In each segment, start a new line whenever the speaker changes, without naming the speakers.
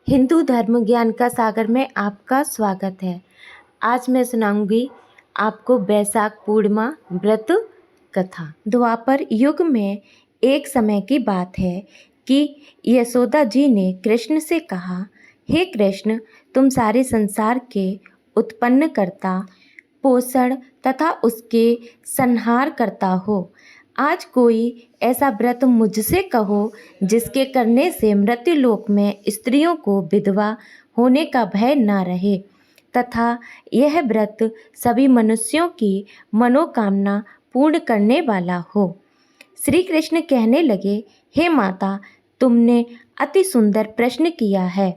हिंदू धर्म ज्ञान का सागर में आपका स्वागत है। आज मैं सुनाऊंगी आपको बैसाख पूर्णिमा व्रत कथा। द्वापर युग में एक समय की बात है कि यशोदा जी ने कृष्ण से कहा, हे कृष्ण, तुम सारे संसार के उत्पन्न करता, पोषण तथा उसके संहार करता हो। आज कोई ऐसा व्रत मुझसे कहो जिसके करने से मृत्युलोक में स्त्रियों को विधवा होने का भय न रहे तथा यह व्रत सभी मनुष्यों की मनोकामना पूर्ण करने वाला हो। श्री कृष्ण कहने लगे, हे माता, तुमने अति सुंदर प्रश्न किया है।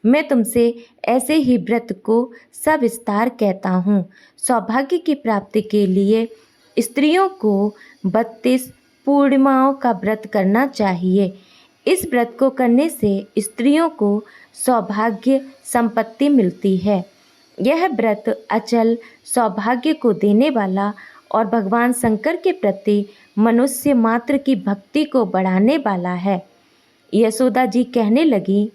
मैं तुमसे ऐसे ही व्रत को सविस्तार कहता हूँ। सौभाग्य की प्राप्ति के लिए स्त्रियों को 32 पूर्णिमाओं का व्रत करना चाहिए। इस व्रत को करने से स्त्रियों को सौभाग्य संपत्ति मिलती है। यह व्रत अचल सौभाग्य को देने वाला और भगवान शंकर के प्रति मनुष्य मात्र की भक्ति को बढ़ाने वाला है। यशोदा जी कहने लगी,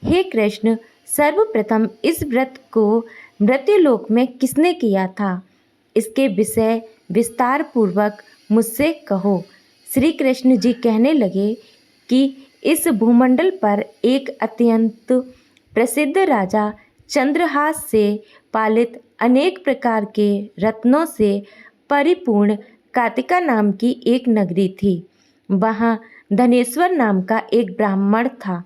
हे कृष्ण, सर्वप्रथम इस व्रत को मृत्युलोक में किसने किया था? इसके विषय विस्तार पूर्वक मुझसे कहो। श्री कृष्ण जी कहने लगे कि इस भूमंडल पर एक अत्यंत प्रसिद्ध राजा चंद्रहास से पालित अनेक प्रकार के रत्नों से परिपूर्ण कातिका नाम की एक नगरी थी। वहाँ धनेश्वर नाम का एक ब्राह्मण था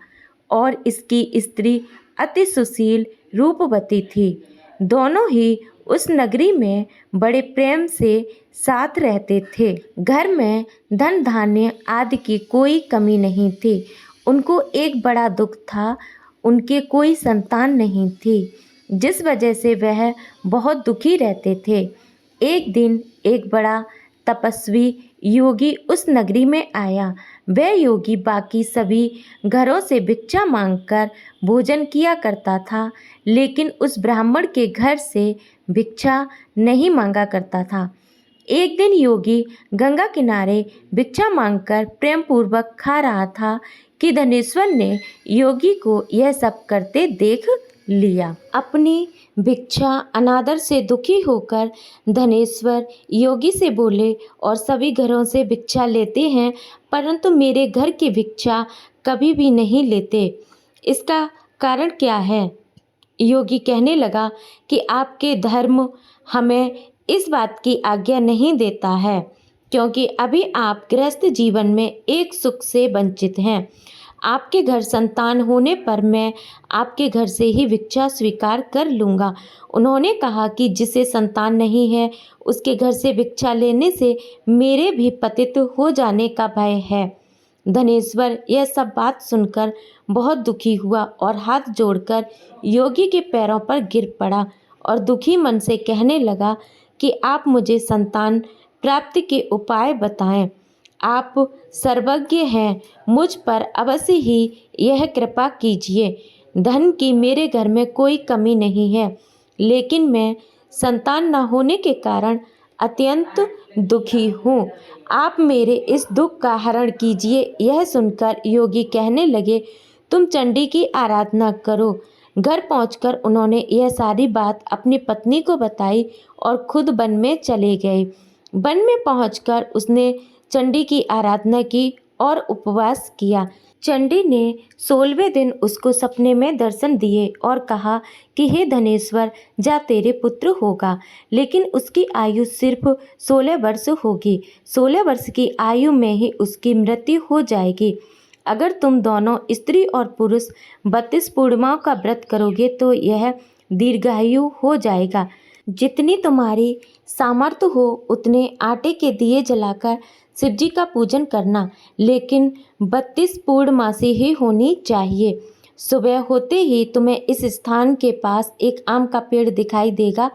और इसकी स्त्री अति सुशील रूपवती थी। दोनों ही उस नगरी में बड़े प्रेम से साथ रहते थे। घर में धन धान्य आदि की कोई कमी नहीं थी। उनको एक बड़ा दुख था, उनके कोई संतान नहीं थी, जिस वजह से वह बहुत दुखी रहते थे। एक दिन एक बड़ा तपस्वी योगी उस नगरी में आया। वह योगी बाकी सभी घरों से भिक्षा मांगकर भोजन किया करता था, लेकिन उस ब्राह्मण के घर से भिक्षा नहीं मांगा करता था। एक दिन योगी गंगा किनारे भिक्षा मांगकर प्रेम पूर्वक खा रहा था कि धनेश्वर ने योगी को यह सब करते देख लिया। अपनी भिक्षा अनादर से दुखी होकर धनेश्वर योगी से बोले, और सभी घरों से भिक्षा लेते हैं परंतु मेरे घर की भिक्षा कभी भी नहीं लेते, इसका कारण क्या है? योगी कहने लगा कि आपके धर्म हमें इस बात की आज्ञा नहीं देता है, क्योंकि अभी आप गृहस्थ जीवन में एक सुख से वंचित हैं। आपके घर संतान होने पर मैं आपके घर से ही भिक्षा स्वीकार कर लूँगा। उन्होंने कहा कि जिसे संतान नहीं है उसके घर से भिक्षा लेने से मेरे भी पतित हो जाने का भय है। धनेश्वर यह सब बात सुनकर बहुत दुखी हुआ और हाथ जोड़कर योगी के पैरों पर गिर पड़ा और दुखी मन से कहने लगा कि आप मुझे संतान प्राप्ति के उपाय बताएं। आप सर्वज्ञ हैं, मुझ पर अवश्य ही यह कृपा कीजिए। धन की मेरे घर में कोई कमी नहीं है, लेकिन मैं संतान न होने के कारण अत्यंत दुखी हूँ। आप मेरे इस दुख का हरण कीजिए। यह सुनकर योगी कहने लगे, तुम चंडी की आराधना करो। घर पहुंचकर उन्होंने यह सारी बात अपनी पत्नी को बताई और खुद वन में चले गए। वन में पहुंचकर उसने चंडी की आराधना की और उपवास किया। चंडी ने 16वें दिन उसको सपने में दर्शन दिए और कहा कि हे धनेश्वर, जा, तेरे पुत्र होगा, लेकिन उसकी आयु सिर्फ 16 वर्ष होगी। 16 वर्ष की आयु में ही उसकी मृत्यु हो जाएगी। अगर तुम दोनों स्त्री और पुरुष 32 पूर्णिमाओं का व्रत करोगे तो यह दीर्घायु हो जाएगा। जितनी तुम्हारी सामर्थ्य हो उतने आटे के दिए जलाकर शिवजी का पूजन करना, लेकिन 32 पूर्णमासी ही होनी चाहिए। सुबह होते ही तुम्हें इस स्थान के पास एक आम का पेड़ दिखाई देगा।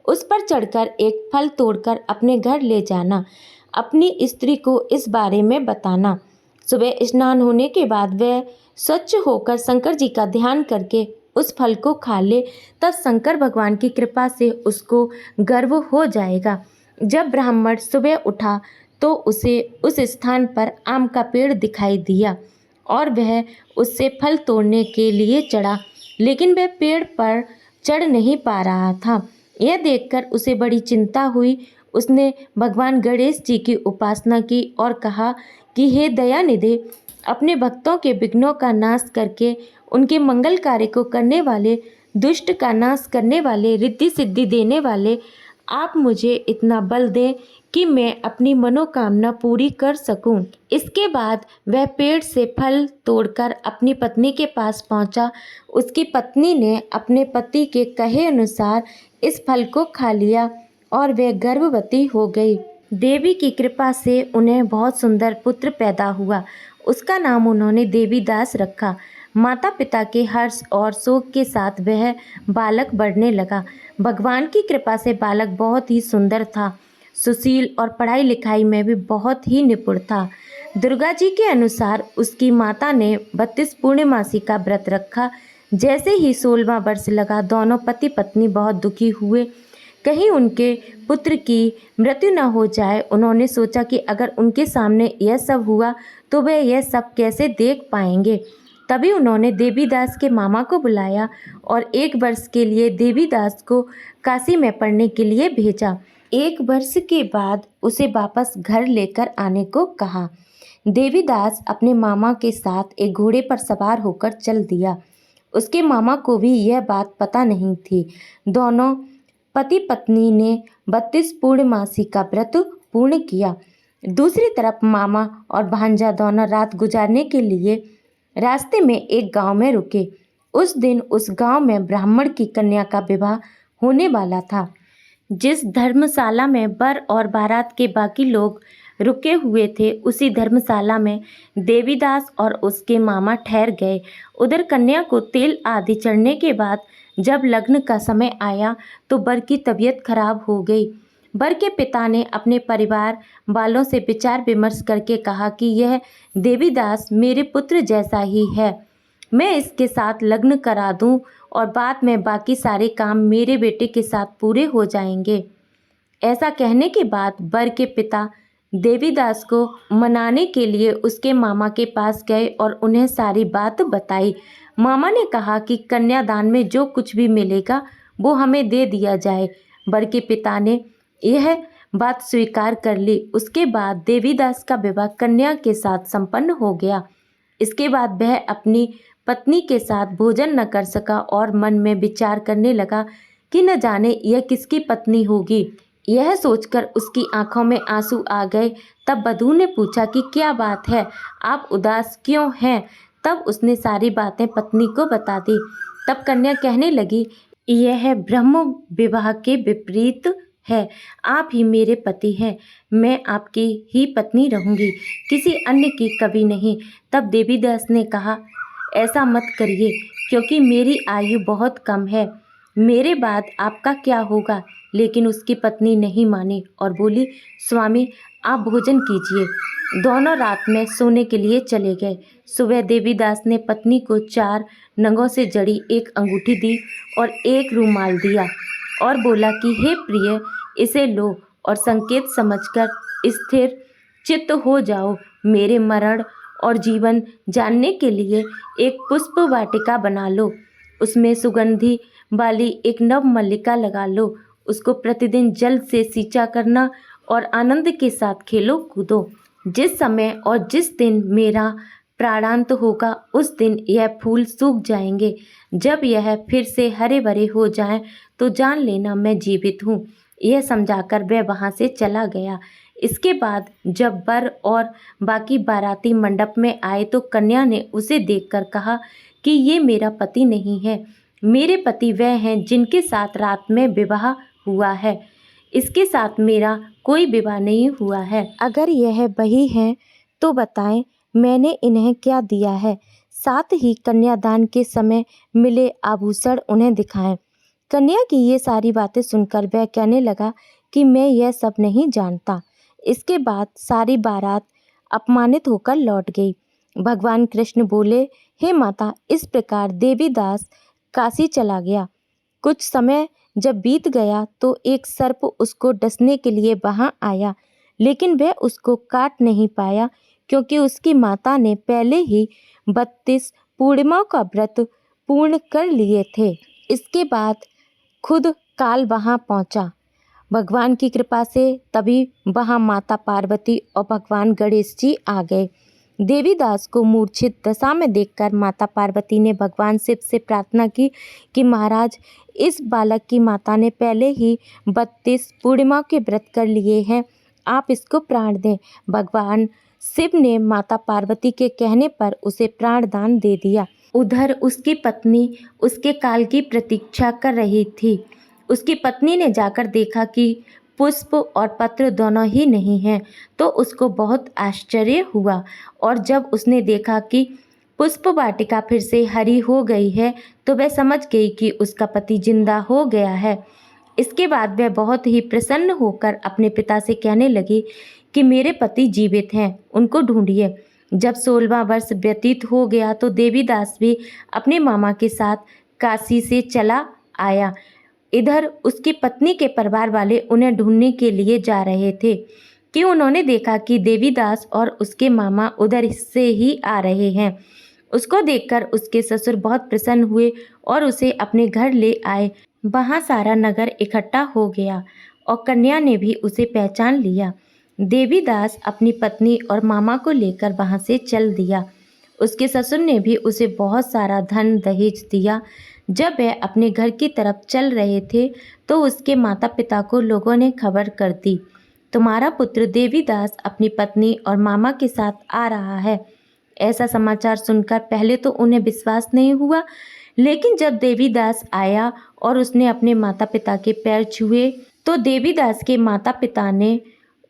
उस पर चढ़कर एक फल तोड़कर अपने घर ले जाना। अपनी स्त्री को इस बारे में बताना। सुबह स्नान होने के बाद वह स्वच्छ होकर शंकर जी का ध्यान करके उस फल को खा ले, तब शंकर भगवान की कृपा से उसको गर्व हो जाएगा। जब ब्राह्मण सुबह उठा तो उसे उस स्थान पर आम का पेड़ दिखाई दिया और वह उससे फल तोड़ने के लिए चढ़ा, लेकिन वह पेड़ पर चढ़ नहीं पा रहा था। यह देखकर उसे बड़ी चिंता हुई। उसने भगवान गणेश जी की उपासना की और कहा कि हे दयानिधे, अपने भक्तों के विघ्नों का नाश करके उनके मंगल कार्य को करने वाले, दुष्ट का नाश करने वाले, रिद्धि सिद्धि देने वाले, आप मुझे इतना बल दें कि मैं अपनी मनोकामना पूरी कर सकूं। इसके बाद वह पेड़ से फल तोड़कर अपनी पत्नी के पास पहुंचा। उसकी पत्नी ने अपने पति के कहे अनुसार इस फल को खा लिया और वह गर्भवती हो गई। देवी की कृपा से उन्हें बहुत सुंदर पुत्र पैदा हुआ। उसका नाम उन्होंने देवीदास रखा। माता पिता के हर्ष और शोक के साथ वह बालक बढ़ने लगा। भगवान की कृपा से बालक बहुत ही सुंदर था, सुशील और पढ़ाई लिखाई में भी बहुत ही निपुण था। दुर्गा जी के अनुसार उसकी माता ने 32 पूर्णमासी का व्रत रखा। जैसे ही 16वां वर्ष लगा, दोनों पति पत्नी बहुत दुखी हुए, कहीं उनके पुत्र की मृत्यु न हो जाए। उन्होंने सोचा कि अगर उनके सामने यह सब हुआ तो वे यह सब कैसे देख पाएंगे। तभी उन्होंने देवीदास के मामा को बुलाया और 1 वर्ष के लिए देवीदास को काशी में पढ़ने के लिए भेजा। 1 वर्ष के बाद उसे वापस घर लेकर आने को कहा। देवीदास अपने मामा के साथ एक घोड़े पर सवार होकर चल दिया। उसके मामा को भी यह बात पता नहीं थी। दोनों पति पत्नी ने 32 पूर्णमासी का व्रत पूर्ण किया। दूसरी तरफ मामा और भांजा दोनों रात गुजारने के लिए रास्ते में एक गांव में रुके। उस दिन उस गांव में ब्राह्मण की कन्या का विवाह होने वाला था। जिस धर्मशाला में वर और बारात के बाकी लोग रुके हुए थे, उसी धर्मशाला में देवीदास और उसके मामा ठहर गए। उधर कन्या को तेल आदि चढ़ने के बाद जब लग्न का समय आया तो वर की तबीयत खराब हो गई। वर के पिता ने अपने परिवार वालों से विचार विमर्श करके कहा कि यह देवीदास मेरे पुत्र जैसा ही है, मैं इसके साथ लग्न करा दूं और बाद में बाकी सारे काम मेरे बेटे के साथ पूरे हो जाएंगे। ऐसा कहने के बाद वर के पिता देवीदास को मनाने के लिए उसके मामा के पास गए और उन्हें सारी बात बताई। मामा ने कहा कि कन्यादान में जो कुछ भी मिलेगा वो हमें दे दिया जाए। वर के पिता ने यह बात स्वीकार कर ली। उसके बाद देवीदास का विवाह कन्या के साथ संपन्न हो गया। इसके बाद वह अपनी पत्नी के साथ भोजन न कर सका और मन में विचार करने लगा कि न जाने यह किसकी पत्नी होगी। यह सोचकर उसकी आंखों में आंसू आ गए। तब वधू ने पूछा कि क्या बात है, आप उदास क्यों हैं? तब उसने सारी बातें पत्नी को बता दी। तब कन्या कहने लगी, यह ब्रह्म विवाह के विपरीत है। आप ही मेरे पति हैं, मैं आपकी ही पत्नी रहूंगी, किसी अन्य की कभी नहीं। तब देवीदास ने कहा, ऐसा मत करिए, क्योंकि मेरी आयु बहुत कम है, मेरे बाद आपका क्या होगा। लेकिन उसकी पत्नी नहीं मानी और बोली, स्वामी आप भोजन कीजिए। दोनों रात में सोने के लिए चले गए। सुबह देवीदास ने पत्नी को 4 नगों से जड़ी एक अंगूठी दी और एक रूमाल दिया और बोला कि हे प्रिय, इसे लो और संकेत समझकर स्थिर चित्त हो जाओ। मेरे मरण और जीवन जानने के लिए एक पुष्प वाटिका बना लो, उसमें सुगंधि वाली एक नव मल्लिका लगा लो। उसको प्रतिदिन जल से सींचा करना और आनंद के साथ खेलो कूदो। जिस समय और जिस दिन मेरा प्राणांत होगा उस दिन यह फूल सूख जाएंगे। जब यह फिर से हरे भरे हो जाएं तो जान लेना मैं जीवित हूँ। यह समझाकर वह वहाँ से चला गया। इसके बाद जब वर और बाकी बाराती मंडप में आए तो कन्या ने उसे देखकर कहा कि ये मेरा पति नहीं है, मेरे पति वह हैं जिनके साथ रात में विवाह हुआ है। इसके साथ मेरा कोई विवाह नहीं हुआ है। अगर यह वही हैं तो बताएं मैंने इन्हें क्या दिया है, साथ ही कन्यादान के समय मिले आभूषण उन्हें दिखाएं। कन्या की ये सारी बातें सुनकर वह कहने लगा कि मैं यह सब नहीं जानता। इसके बाद सारी बारात अपमानित होकर लौट गई। भगवान कृष्ण बोले, हे माता, इस प्रकार देवीदास काशी चला गया। कुछ समय जब बीत गया तो एक सर्प उसको डसने के लिए वहां आया, लेकिन वह उसको काट नहीं पाया क्योंकि उसकी माता ने पहले ही 32 पूर्णिमाओं का व्रत पूर्ण कर लिए थे। इसके बाद खुद काल वहाँ पहुँचा। भगवान की कृपा से तभी वहाँ माता पार्वती और भगवान गणेश जी आ गए। देवीदास को मूर्छित दशा में देखकर माता पार्वती ने भगवान शिव से प्रार्थना की कि महाराज, इस बालक की माता ने पहले ही 32 पूर्णिमा के व्रत कर लिए हैं, आप इसको प्राण दें। भगवान शिव ने माता पार्वती के कहने पर उसे प्राण दान दे दिया। उधर उसकी पत्नी उसके काल की प्रतीक्षा कर रही थी। उसकी पत्नी ने जाकर देखा कि पुष्प और पत्र दोनों ही नहीं हैं, तो उसको बहुत आश्चर्य हुआ। और जब उसने देखा कि पुष्प वाटिका फिर से हरी हो गई है, तो वह समझ गई कि उसका पति जिंदा हो गया है। इसके बाद वह बहुत ही प्रसन्न होकर अपने पिता से कहने लगी कि मेरे पति जीवित हैं, उनको ढूंढिए। जब 16वां वर्ष व्यतीत हो गया तो देवीदास भी अपने मामा के साथ काशी से चला आया। इधर उसकी पत्नी के परिवार वाले उन्हें ढूंढने के लिए जा रहे थे कि उन्होंने देखा कि देवीदास और उसके मामा उधर से ही आ रहे हैं। उसको देखकर उसके ससुर बहुत प्रसन्न हुए और उसे अपने घर ले आए। वहाँ सारा नगर इकट्ठा हो गया और कन्या ने भी उसे पहचान लिया। देवीदास अपनी पत्नी और मामा को लेकर वहाँ से चल दिया। उसके ससुर ने भी उसे बहुत सारा धन दहेज दिया। जब वह अपने घर की तरफ चल रहे थे तो उसके माता पिता को लोगों ने खबर कर दी, तुम्हारा पुत्र देवीदास अपनी पत्नी और मामा के साथ आ रहा है। ऐसा समाचार सुनकर पहले तो उन्हें विश्वास नहीं हुआ, लेकिन जब देवीदास आया और उसने अपने माता पिता के पैर छुए तो देवीदास के माता पिता ने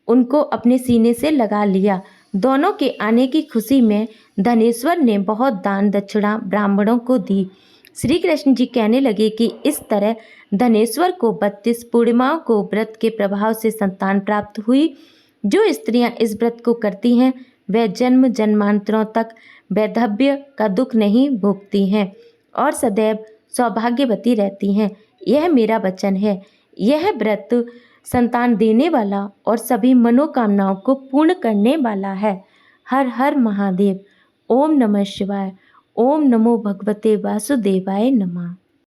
उनको अपने सीने से लगा लिया। दोनों के आने की खुशी में धनेश्वर ने बहुत दान दक्षिणा ब्राह्मणों को दी। श्री कृष्ण जी कहने लगे कि इस तरह धनेश्वर को 32 पूर्णिमाओं को व्रत के प्रभाव से संतान प्राप्त हुई। जो स्त्रियां इस व्रत को करती हैं वह जन्म जन्मांतरों तक वैधव्य का दुख नहीं भोगती हैं और सदैव सौभाग्यवती रहती हैं। यह मेरा वचन है। यह व्रत संतान देने वाला और सभी मनोकामनाओं को पूर्ण करने वाला है। हर हर महादेव। ओम नमः शिवाय। ओम नमो भगवते वासुदेवाय नमः।